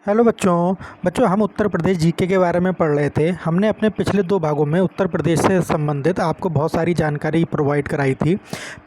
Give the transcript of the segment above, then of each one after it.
Hello बच्चों। हम Uttar Pradesh GK के बारे में पढ़ रहे थे। हमने अपने पिछले दो भागों में उत्तर प्रदेश से संबंधित आपको बहुत सारी जानकारी प्रोवाइड कराई थी।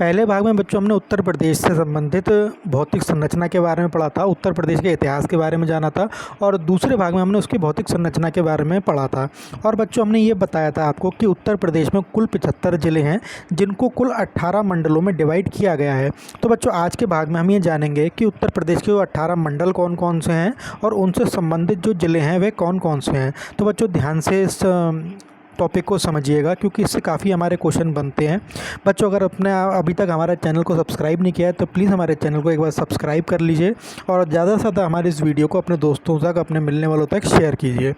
पहले भाग में बच्चों हमने उत्तर प्रदेश से संबंधित भौतिक संरचना के बारे में पढ़ा था, उत्तर प्रदेश के इतिहास के बारे में जाना था, और दूसरे भाग में हमने उसकी भौतिक संरचना के बारे में पढ़ा था। और बच्चों हमने ये बताया था आपको कि उत्तर प्रदेश में कुल 75 ज़िले हैं, जिनको कुल 18 मंडलों में डिवाइड किया गया है। तो बच्चों आज के भाग में हम ये जानेंगे कि उत्तर प्रदेश के वो 18 मंडल कौन कौन से हैं और उनसे संबंधित जो ज़िले हैं वे कौन कौन से हैं। तो बच्चों ध्यान से इस टॉपिक को समझिएगा, क्योंकि इससे काफ़ी हमारे क्वेश्चन बनते हैं। बच्चों अगर अपने अभी तक हमारे चैनल को सब्सक्राइब नहीं किया है तो प्लीज़ हमारे चैनल को एक बार सब्सक्राइब कर लीजिए और ज़्यादा से ज़्यादा हमारे इस वीडियो को अपने दोस्तों तक, अपने मिलने वालों तक शेयर कीजिए।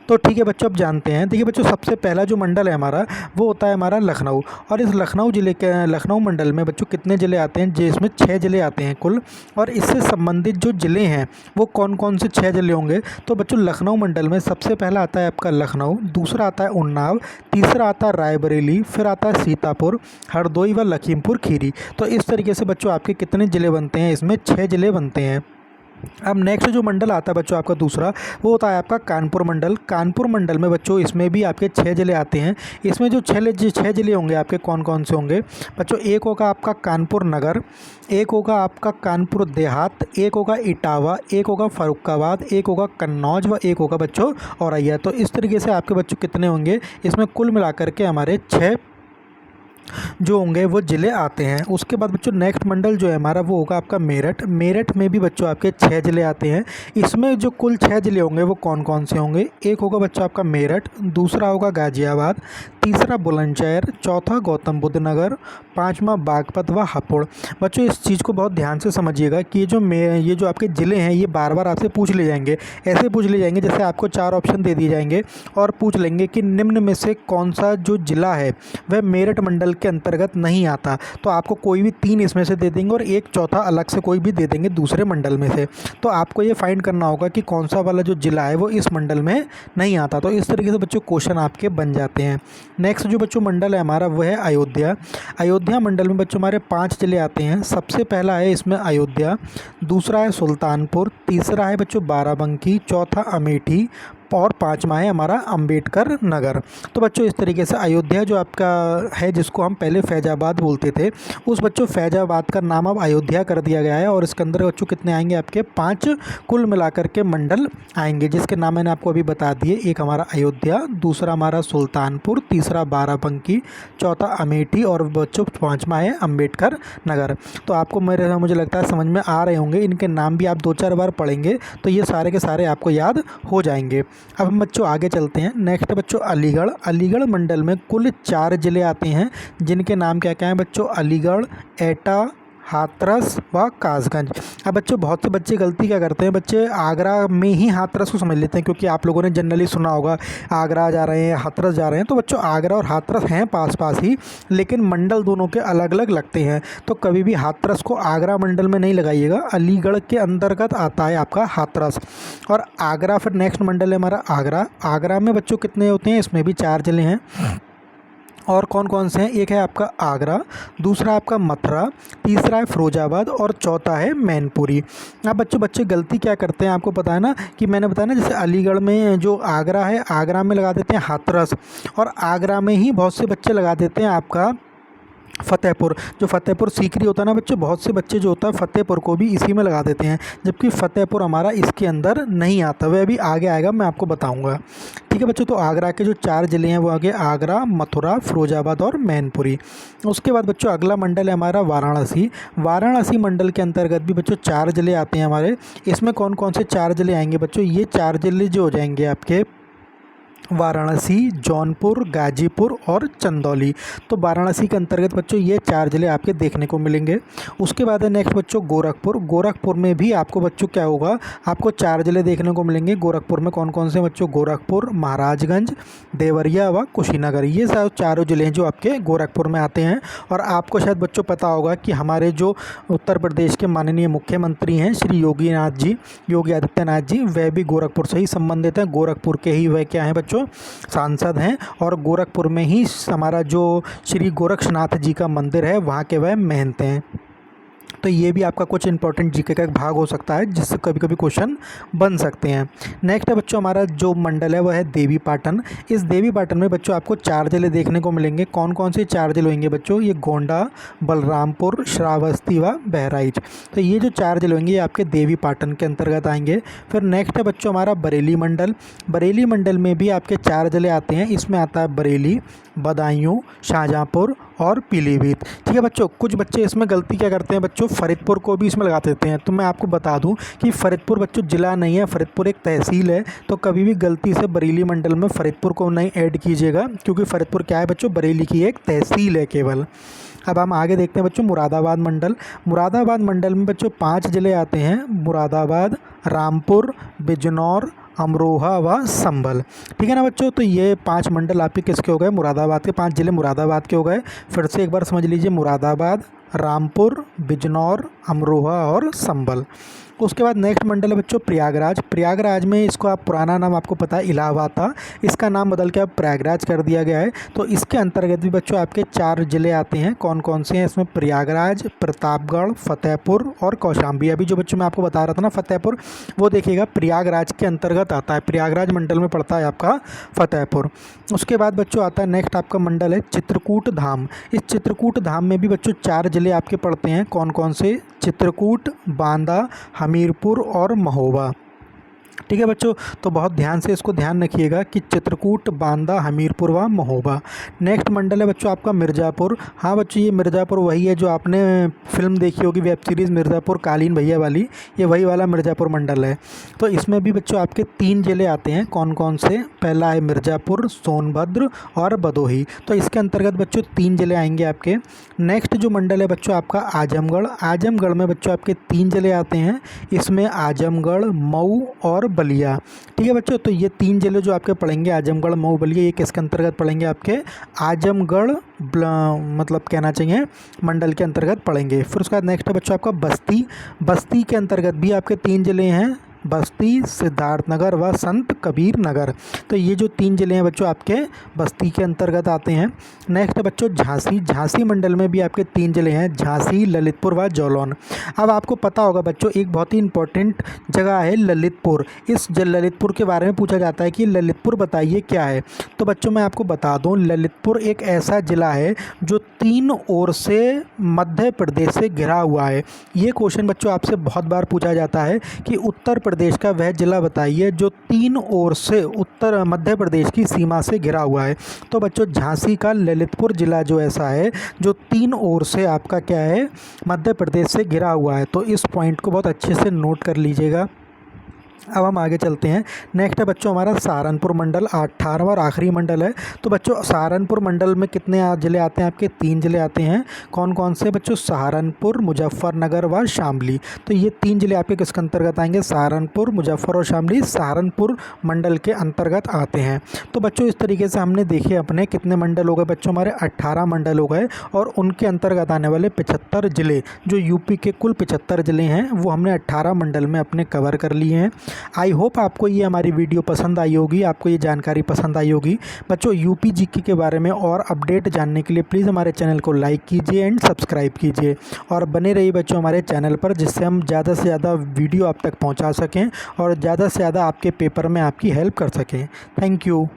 तो ठीक है बच्चों, अब जानते हैं। देखिए बच्चों, सबसे पहला जो मंडल है हमारा वो होता है हमारा लखनऊ। और इस लखनऊ मंडल में बच्चों कितने ज़िले आते हैं? जिसमें 6 ज़िले आते हैं कुल। और इससे संबंधित जो ज़िले हैं वो कौन कौन से 6 ज़िले होंगे? तो बच्चों लखनऊ मंडल में सबसे पहला आता है आपका लखनऊ, दूसरा आता है उन्नाव, तीसरा आता है रायबरेली, फिर आता है सीतापुर, हरदोई व लखीमपुर खीरी। तो इस तरीके से बच्चों आपके कितने ज़िले बनते हैं? इसमें 6 ज़िले बनते हैं। अब नेक्स्ट जो मंडल आता है बच्चों आपका दूसरा, वो होता है आपका कानपुर मंडल। कानपुर मंडल में बच्चों इसमें भी आपके 6 ज़िले आते हैं। इसमें जो 6 ज़िले होंगे आपके कौन कौन से होंगे? बच्चों एक होगा आपका कानपुर नगर, एक होगा आपका कानपुर देहात, एक होगा इटावा, एक होगा फर्रुखाबाद, एक होगा कन्नौज व एक होगा बच्चों औरैया। तो इस तरीके से आपके बच्चों कितने होंगे? इसमें कुल मिलाकर के हमारे 6 जो होंगे वो ज़िले आते हैं। उसके बाद बच्चों नेक्स्ट मंडल जो है हमारा वो होगा आपका मेरठ। मेरठ में भी बच्चों आपके 6 ज़िले आते हैं। इसमें जो कुल 6 ज़िले होंगे वो कौन कौन से होंगे? एक होगा बच्चों आपका मेरठ, दूसरा होगा गाज़ियाबाद, तीसरा बुलंदशहर, चौथा गौतम बुद्ध नगर, पाँचवा बागपत व हापुड़। बच्चों इस चीज़ को बहुत ध्यान से समझिएगा कि ये जो आपके ज़िले हैं ये बार बार आपसे पूछ ले जाएंगे। ऐसे पूछ ले जाएंगे जैसे आपको 4 ऑप्शन दे दिए जाएंगे और पूछ लेंगे कि निम्न में से कौन सा जो ज़िला है वह मेरठ मंडल के अंतर्गत नहीं आता। तो आपको कोई भी 3 इसमें से दे देंगे और एक चौथा अलग से कोई भी दे देंगे दूसरे मंडल में से। तो आपको ये फाइंड करना होगा कि कौन सा वाला जो ज़िला है वो इस मंडल में नहीं आता। तो इस तरीके से बच्चों क्वेश्चन आपके बन जाते हैं। नेक्स्ट जो बच्चों मंडल है हमारा वो है अयोध्या। अयोध्या मंडल में बच्चों हमारे 5 ज़िले आते हैं। सबसे पहला है इसमें अयोध्या, दूसरा है सुल्तानपुर, तीसरा है बच्चों बाराबंकी, चौथा अमेठी और 5वां है हमारा अंबेडकर नगर। तो बच्चों इस तरीके से अयोध्या जो आपका है, जिसको हम पहले फैजाबाद बोलते थे, उस बच्चों फैजाबाद का नाम अब अयोध्या कर दिया गया है। और इसके अंदर बच्चों कितने आएंगे? आपके 5 कुल मिलाकर के मंडल आएंगे, जिसके नाम मैंने आपको अभी बता दिए। एक हमारा अयोध्या, दूसरा हमारा सुल्तानपुर, तीसरा बाराबंकी, चौथा अमेठी और बच्चों 5वां है अंबेडकर नगर। तो आपको मुझे लगता है समझ में आ रहे होंगे। इनके नाम भी आप 2-4 बार पढ़ेंगे तो ये सारे के सारे आपको याद हो जाएंगे। अब हम बच्चों आगे चलते हैं। नेक्स्ट बच्चों अलीगढ़। अलीगढ़ मंडल में कुल 4 ज़िले आते हैं, जिनके नाम क्या क्या हैं बच्चों? अलीगढ़, एटा, हाथरस व कासगंज। अब बच्चों बहुत से बच्चे गलती क्या करते हैं, बच्चे आगरा में ही हाथरस को समझ लेते हैं, क्योंकि आप लोगों ने जनरली सुना होगा आगरा जा रहे हैं, हाथरस जा रहे हैं। तो बच्चों आगरा और हाथरस हैं पास पास ही, लेकिन मंडल दोनों के अलग अलग लगते हैं। तो कभी भी हाथरस को आगरा मंडल में नहीं लगाइएगा, अलीगढ़ के अंतर्गत आता है आपका हाथरस। और आगरा फिर नेक्स्ट मंडल है हमारा आगरा। आगरा में बच्चों कितने होते हैं? इसमें भी 4 ज़िले हैं। और कौन कौन से हैं? एक है आपका आगरा, दूसरा आपका मथुरा, तीसरा है फिरोजाबाद और चौथा है मैनपुरी। अब बच्चे गलती क्या करते हैं आपको पता है ना, कि मैंने बताया ना, जैसे अलीगढ़ में जो आगरा है, आगरा में लगा देते हैं हाथरस, और आगरा में ही बहुत से बच्चे लगा देते हैं आपका फ़तेहपुर। जो फ़तेहपुर सीकरी होता है ना बच्चों, बहुत से बच्चे जो होता है फ़तेहपुर को भी इसी में लगा देते हैं, जबकि फ़तेहपुर हमारा इसके अंदर नहीं आता। वह अभी आगे आएगा, मैं आपको बताऊंगा। ठीक है बच्चों, तो आगरा के जो 4 ज़िले हैं वो आगे आगरा, मथुरा, फिरोजाबाद और मैनपुरी। उसके बाद बच्चों अगला मंडल है हमारा वाराणसी। वाराणसी मंडल के अंतर्गत भी बच्चों 4 ज़िले आते हैं हमारे। इसमें कौन कौन से 4 ज़िले आएंगे बच्चों? ये 4 ज़िले जो हो जाएंगे आपके वाराणसी, जौनपुर, गाजीपुर और चंदौली। तो वाराणसी के अंतर्गत बच्चों ये 4 ज़िले आपके देखने को मिलेंगे। उसके बाद है नेक्स्ट बच्चों गोरखपुर। गोरखपुर में भी आपको बच्चों क्या होगा? आपको 4 ज़िले देखने को मिलेंगे। गोरखपुर में कौन कौन से बच्चों? गोरखपुर, महाराजगंज, देवरिया व कुशीनगर। ये चारों ज़िले हैं जो आपके गोरखपुर में आते हैं। और आपको शायद बच्चों पता होगा कि हमारे जो उत्तर प्रदेश के माननीय मुख्यमंत्री हैं श्री योगी आदित्यनाथ जी, वह भी गोरखपुर से ही संबंधित हैं। गोरखपुर के ही वह क्या हैं बच्चों? सांसद हैं। और गोरखपुर में ही हमारा जो श्री गोरक्षनाथ जी का मंदिर है वहाँ के वह महंत हैं। तो ये भी आपका कुछ इंपॉर्टेंट जीके का एक भाग हो सकता है जिससे कभी कभी क्वेश्चन बन सकते हैं। नेक्स्ट है बच्चों हमारा जो मंडल है वह है देवी पाटन। इस देवी पाटन में बच्चों आपको 4 जिले देखने को मिलेंगे। कौन कौन से 4 जिले होंगे बच्चों? ये गोंडा, बलरामपुर, श्रावस्ती व बहराइच। तो ये जो 4 जिले होंगे ये आपके देवी पाटन के अंतर्गत आएंगे। फिर नेक्स्ट है बच्चों हमारा बरेली मंडल। बरेली मंडल में भी आपके 4 जिले आते हैं। इसमें आता है बरेली, बदायूं, शाहजहाँपुर और पीलीभीत। ठीक है बच्चों, कुछ बच्चे इसमें गलती क्या करते हैं बच्चों, फरीदपुर को भी इसमें लगा देते हैं। तो मैं आपको बता दूं कि फरीदपुर बच्चों ज़िला नहीं है, फरीदपुर एक तहसील है। तो कभी भी गलती से बरेली मंडल में फरीदपुर को नहीं ऐड कीजिएगा, क्योंकि फरीदपुर क्या है बच्चों, बरेली की एक तहसील है केवल। अब हम आगे देखते हैं बच्चों मुरादाबाद मंडल। मुरादाबाद मंडल में बच्चों 5 जिले आते हैं, मुरादाबाद, रामपुर, बिजनौर, अमरोहा व संभल। ठीक है ना बच्चों, तो ये 5 मंडल आपके किसके हो गए, मुरादाबाद के। 5 जिले मुरादाबाद के हो गए। फिर से एक बार समझ लीजिए, मुरादाबाद, रामपुर, बिजनौर, अमरोहा और संभल। उसके बाद नेक्स्ट मंडल है बच्चों प्रयागराज। प्रयागराज में इसको आप पुराना नाम आपको पता है इलाहाबाद था, इसका नाम बदल के अब प्रयागराज कर दिया गया है। तो इसके अंतर्गत भी बच्चों आपके 4 जिले आते हैं। कौन कौन से हैं इसमें? प्रयागराज, प्रतापगढ़, फतेहपुर और कौशाम्बी। अभी जो बच्चों मैं आपको बता रहा था ना फतेहपुर, वो देखिएगा प्रयागराज के अंतर्गत आता है, प्रयागराज मंडल में पड़ता है आपका फतेहपुर। उसके बाद बच्चों आता है नेक्स्ट आपका मंडल है चित्रकूट धाम। इस चित्रकूट धाम में भी बच्चों 4 जिले आपके पड़ते हैं। कौन कौन से? चित्रकूट, बांदा, हमीरपुर और महोबा। ठीक है बच्चों, तो बहुत ध्यान से इसको ध्यान रखिएगा कि चित्रकूट, बांदा, हमीरपुर व महोबा। नेक्स्ट मंडल है बच्चों आपका मिर्ज़ापुर। हाँ बच्चों, ये मिर्ज़ापुर वही है जो आपने फिल्म देखी होगी, वेब सीरीज़ मिर्ज़ापुर कालीन भैया वाली, ये वही वाला मिर्ज़ापुर मंडल है। तो इसमें भी बच्चों आपके 3 जिले आते हैं। कौन कौन से? पहला है मिर्ज़ापुर, सोनभद्र और भदोही। तो इसके अंतर्गत बच्चों 3 जिले आएंगे आपके। नेक्स्ट जो मंडल है बच्चों आपका आजमगढ़। आजमगढ़ में बच्चों आपके 3 जिले आते हैं। इसमें आजमगढ़, मऊ और बलिया। ठीक है बच्चों, तो ये 3 जिले जो आपके पड़ेंगे, आजमगढ़, मऊ, बलिया, ये किसके अंतर्गत पड़ेंगे? आपके आजमगढ़ मतलब कहना चाहिए मंडल के अंतर्गत पड़ेंगे। फिर उसके बाद नेक्स्ट है बच्चों आपका बस्ती। बस्ती के अंतर्गत भी आपके 3 जिले हैं, बस्ती, सिद्धार्थनगर व संत कबीर नगर। तो ये जो 3 जिले हैं बच्चों आपके बस्ती के अंतर्गत आते हैं। नेक्स्ट है बच्चों झांसी। झांसी मंडल में भी आपके 3 जिले हैं, झांसी, ललितपुर व जौलौन। अब आपको पता होगा बच्चों एक बहुत ही इंपॉर्टेंट जगह है ललितपुर। इस ललितपुर के बारे में पूछा जाता है कि ललितपुर बताइए क्या है। तो बच्चों मैं आपको बता दूं, ललितपुर एक ऐसा ज़िला है जो 3 ओर से मध्य प्रदेश से घिरा हुआ है। ये क्वेश्चन बच्चों आपसे बहुत बार पूछा जाता है कि उत्तर प्रदेश का वह जिला बताइए जो 3 ओर से उत्तर मध्य प्रदेश की सीमा से घिरा हुआ है। तो बच्चों झांसी का ललितपुर जिला जो ऐसा है जो 3 ओर से आपका क्या है, मध्य प्रदेश से घिरा हुआ है। तो इस पॉइंट को बहुत अच्छे से नोट कर लीजिएगा। अब हम आगे चलते हैं। नेक्स्ट है बच्चों हमारा सहारनपुर मंडल, 18वां और आखिरी मंडल है। तो बच्चों सहारनपुर मंडल में कितने जिले आते हैं? आपके 3 जिले आते हैं। कौन कौन से बच्चों? सहारनपुर, मुजफ्फरनगर व शामली। तो ये 3 जिले आपके किसके अंतर्गत आएंगे? सहारनपुर, मुजफ्फर और शामली सहारनपुर मंडल के अंतर्गत आते हैं। तो बच्चों इस तरीके से हमने देखे अपने कितने मंडल हो गए बच्चों, हमारे 18 मंडल हो गए और उनके अंतर्गत आने वाले 75 जिले, जो यूपी के कुल 75 जिले हैं वो हमने 18 मंडल में अपने कवर कर लिए हैं। आई होप आपको ये हमारी वीडियो पसंद आई होगी, आपको ये जानकारी पसंद आई होगी। बच्चों यूपी जीके के बारे में और अपडेट जानने के लिए प्लीज़ हमारे चैनल को लाइक कीजिए एंड सब्सक्राइब कीजिए और बने रहिए बच्चों हमारे चैनल पर, जिससे हम ज़्यादा से ज़्यादा वीडियो आप तक पहुंचा सकें और ज़्यादा से ज़्यादा आपके पेपर में आपकी हेल्प कर सकें। Thank you.